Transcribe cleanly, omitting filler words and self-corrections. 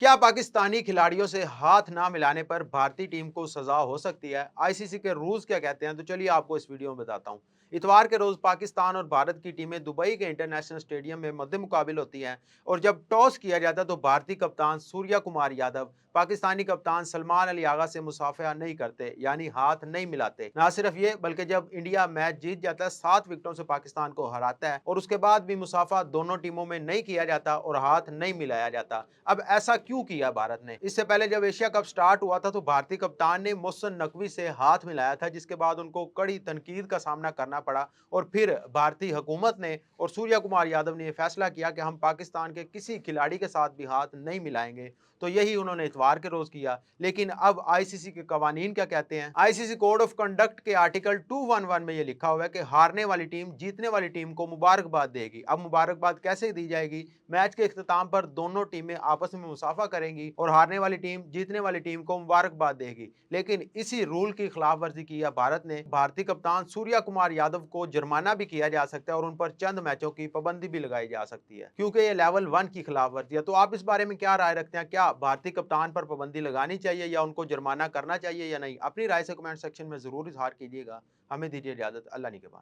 क्या पाकिस्तानी खिलाड़ियों से हाथ ना मिलाने पर भारतीय टीम को सजा हो सकती है? आईसीसी के रूल्स क्या कहते हैं? तो चलिए आपको इस वीडियो में बताता हूं। इतवार के रोज पाकिस्तान और भारत की टीमें दुबई के इंटरनेशनल स्टेडियम में मध्य मुकाबिल होती हैं और जब टॉस किया जाता है तो भारतीय कप्तान सूर्या कुमार यादव पाकिस्तानी कप्तान सलमान अली आगा से मुसाफिया नहीं करते, यानी हाथ नहीं मिलाते। ना सिर्फ ये, बल्कि जब इंडिया मैच जीत जाता है, 7 विकेटों से पाकिस्तान को हराता है और उसके बाद भी मुसाफा दोनों टीमों में नहीं किया जाता और हाथ नहीं मिलाया जाता। अब ऐसा क्यों किया भारत ने? इससे पहले जब एशिया कप स्टार्ट हुआ था तो भारतीय कप्तान ने मोहसिन नकवी से हाथ मिलाया था, जिसके बाद उनको कड़ी तनकीद का सामना करना पड़ा और फिर भारतीय हुकूमत ने और सूर्या कुमार यादव ने यह फैसला किया कि हम पाकिस्तान के किसी खिलाड़ी के साथ भी हाथ नहीं मिलाएंगे। तो यही उन्होंने इतवार के रोज किया। लेकिन अब आईसीसी के कवानीन क्या कहते हैं? आईसीसी कोड ऑफ कंडक्ट के आर्टिकल 211 में यह लिखा हुआ है कि हारने वाली टीम जीतने वाली टीम को मुबारकबाद देगी। अब मुबारकबाद कैसे दी जाएगी? मैच के इख्तिताम पर दोनों टीमें आपस में मुसाफा करेंगी और हारने वाली टीम जीतने वाली टीम को मुबारकबाद देगी। लेकिन इसी रूल की खिलाफ वर्जी किया भारत ने। भारतीय कप्तान सूर्या कुमार यादव को जुर्माना भी किया जा सकता है और उन पर चंद मैचों की पाबंदी भी लगाई जा सकती है, क्योंकि ये लेवल 1 की खिलाफ वर्जी है। तो आप इस बारे में क्या राय रखते हैं? क्या भारतीय कप्तान पर पाबंदी लगानी चाहिए या उनको जुर्माना करना चाहिए या नहीं? अपनी राय से कमेंट सेक्शन में जरूर इजहार कीजिएगा। हमें दीजिए इजाजत। अल्लाह निगहबान।